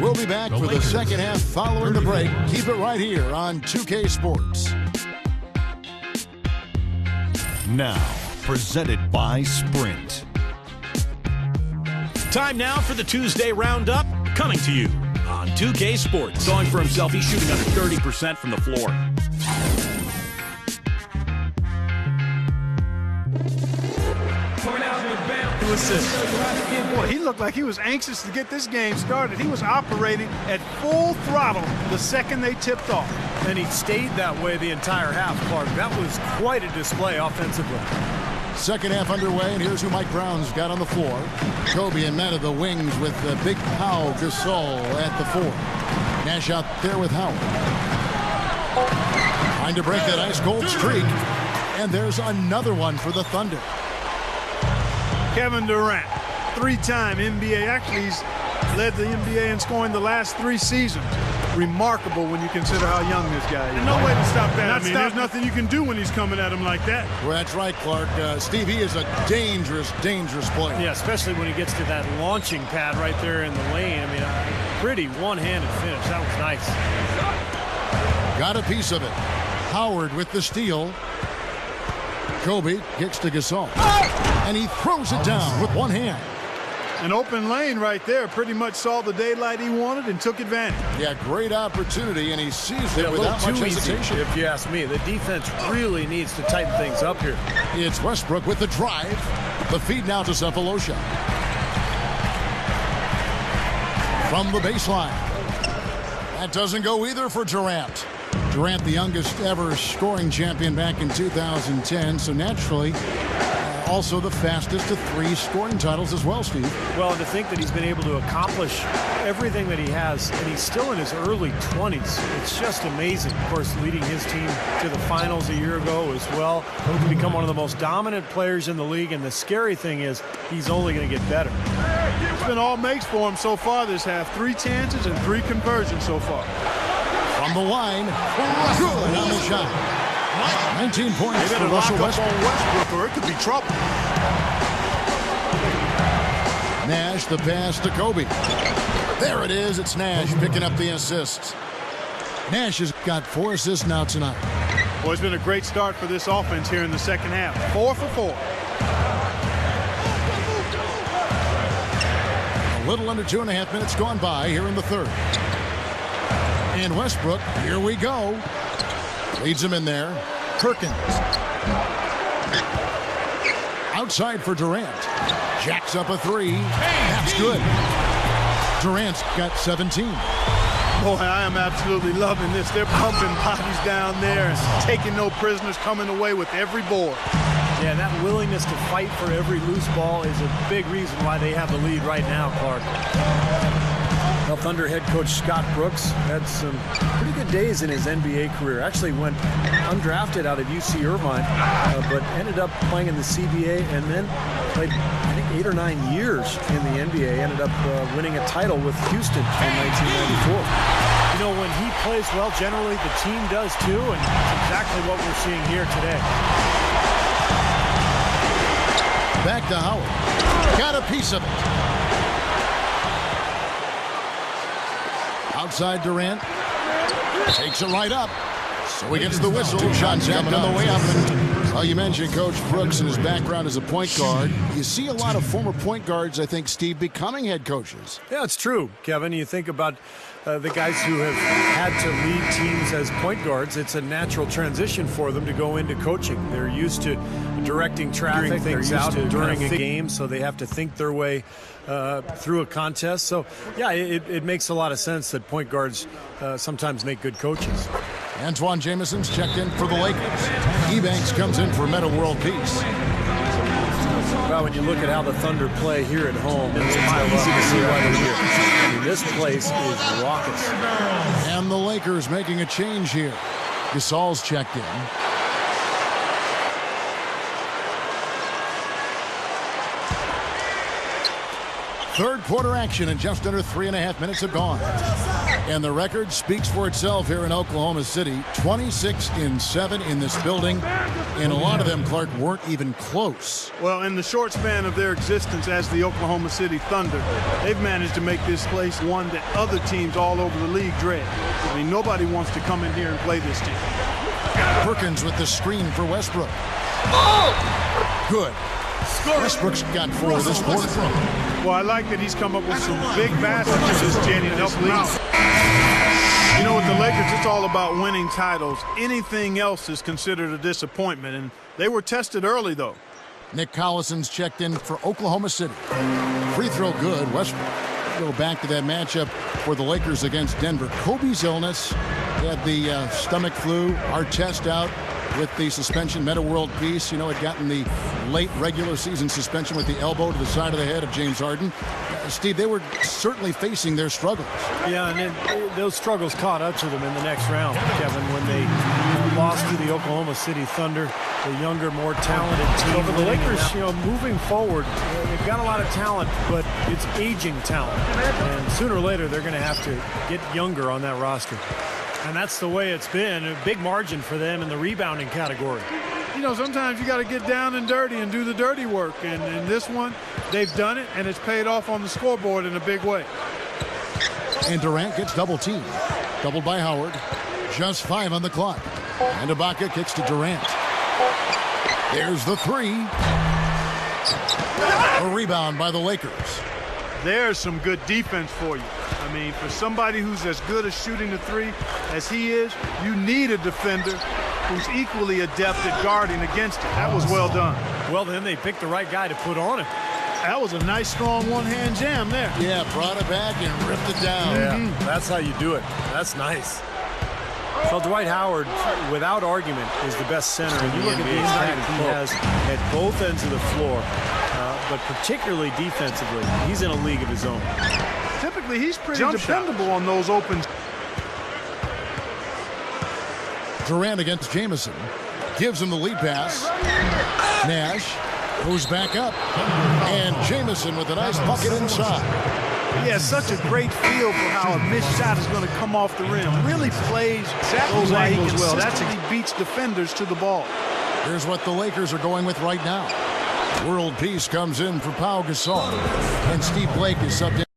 We'll be back for the second half following the break. Keep it right here on 2K Sports. Now, presented by Sprint. Time now for the Tuesday Roundup, coming to you on 2K Sports. Going for himself, he's shooting under 30% from the floor. Boy, he looked like he was anxious to get this game started. He was operating at full throttle the second they tipped off. And he stayed that way the entire half, Clark. That was quite a display offensively. Second half underway, and here's who Mike Brown's got on the floor. Kobe and men of the wings with Big Pau Gasol at the 4. Nash out there with Howard. Trying to break that ice-cold streak. And there's another one for the Thunder. Kevin Durant, three-time NBA. Actually, he's led the NBA in scoring the last 3 seasons. Remarkable when you consider how young this guy is. And no way to stop that. There's nothing you can do when he's coming at him like that. Well, that's right, Clark. Steve, he is a dangerous, dangerous player. Yeah, especially when he gets to that launching pad right there in the lane. I mean, pretty one-handed finish. That was nice. Got a piece of it. Howard with the steal. Kobe kicks to Gasol. And he throws it down with one hand. An open lane right there. Pretty much saw the daylight he wanted and took advantage. Yeah, great opportunity, and he seized it without much hesitation. If you ask me, the defense really needs to tighten things up here. It's Westbrook with the drive. The feed now to Cephalosha. From the baseline. That doesn't go either for Durant. Durant, the youngest ever scoring champion back in 2010, so naturally also the fastest to 3 scoring titles as well, Steve. Well, and to think that he's been able to accomplish everything that he has, and he's still in his early 20s. It's just amazing. Of course, leading his team to the finals a year ago as well. To become one of the most dominant players in the league, and the scary thing is he's only going to get better. It's been all makes for him so far this half. 3 chances and 3 conversions so far. From the line, good on the shot. 19 points for Russell Westbrook. Westbrook, or it could be trouble. Nash, the pass to Kobe. There it is. It's Nash picking up the assist. Nash has got 4 assists now tonight. Well, it's been a great start for this offense here in the second half. 4 for 4. A little under 2.5 minutes gone by here in the third. And Westbrook, here we go. Leads him in there. Perkins. Outside for Durant. Jacks up a 3. That's good. Durant's got 17. Boy, I am absolutely loving this. They're pumping bodies down there and taking no prisoners, coming away with every board. Yeah, that willingness to fight for every loose ball is a big reason why they have the lead right now, Clark. Well, Thunder head coach Scott Brooks had some pretty good days in his NBA career. Actually went undrafted out of UC Irvine, but ended up playing in the CBA and then played, I think, 8 or 9 years in the NBA. Ended up winning a title with Houston in 1994. You know, when he plays well, generally the team does too, and that's exactly what we're seeing here today. Back to Howard. Got a piece of it. Outside Durant. Takes it right up. So he gets the whistle. 2 shots coming on the way up. Well, you mentioned Coach Brooks and his background as a point guard. You see a lot of former point guards, I think, Steve, becoming head coaches. Yeah, it's true, Kevin. You think about the guys who have had to lead teams as point guards. It's a natural transition for them to go into coaching. They're used to directing traffic, things out during a game, so they have to think their way through a contest. So, yeah, it makes a lot of sense that point guards sometimes make good coaches. Antoine Jameson's checked in for the Lakers. Ebanks comes in for Meta World Peace. Well, when you look at how the Thunder play here at home, it's easy to see why they're here. I mean, this place is raucous. And the Lakers making a change here. Gasol's checked in. Third quarter action, and just under 3.5 minutes have gone. And the record speaks for itself here in Oklahoma City. 26-7 in this building. And a lot of them, Clark, weren't even close. Well, in the short span of their existence as the Oklahoma City Thunder, they've managed to make this place one that other teams all over the league dread. I mean, nobody wants to come in here and play this team. Perkins with the screen for Westbrook. Good. Westbrook's got 4 this quarter. Well, I like that he's come up with some big baskets this team to help them out. You know, with the Lakers, it's all about winning titles. Anything else is considered a disappointment, and they were tested early, though. Nick Collison's checked in for Oklahoma City. Free throw good. Westbrook. Go back to that matchup for the Lakers against Denver. Kobe's illness. He had the stomach flu. Artest out with the suspension. Meta World Peace, had gotten the late regular season suspension with the elbow to the side of the head of James Harden. Steve, they were certainly facing their struggles. Yeah, and then those struggles caught up to them in the next round, Kevin, when they lost to the Oklahoma City Thunder, the younger, more talented team. So for the Lakers, moving forward, they've got a lot of talent, but it's aging talent. And sooner or later, they're going to have to get younger on that roster. And that's the way it's been. A big margin for them in the rebounding category. Sometimes you got to get down and dirty and do the dirty work. And in this one, they've done it, and it's paid off on the scoreboard in a big way. And Durant gets double-teamed. Doubled by Howard. Just 5 on the clock. And Ibaka kicks to Durant. There's the 3. A rebound by the Lakers. There's some good defense for you. I mean, for somebody who's as good at shooting the 3 as he is, you need a defender who's equally adept at guarding against it. That was well done. Well, then they picked the right guy to put on him. That was a nice, strong one-hand jam there. Yeah, brought it back and ripped it down. Yeah, that's how you do it. That's nice. Well, Dwight Howard, without argument, is the best center. And you look at the impact he has at both ends of the floor, but particularly defensively. He's in a league of his own. Typically, he's pretty dependable on those opens. Durant against Jamison. Gives him the lead pass. Nash goes back up. And Jamison with a nice bucket inside. He has such a great feel for how a missed shot is going to come off the rim. Really plays those angles well. That's he beats defenders to the ball. Here's what the Lakers are going with right now. World Peace comes in for Pau Gasol. And Steve Blake is subbed in.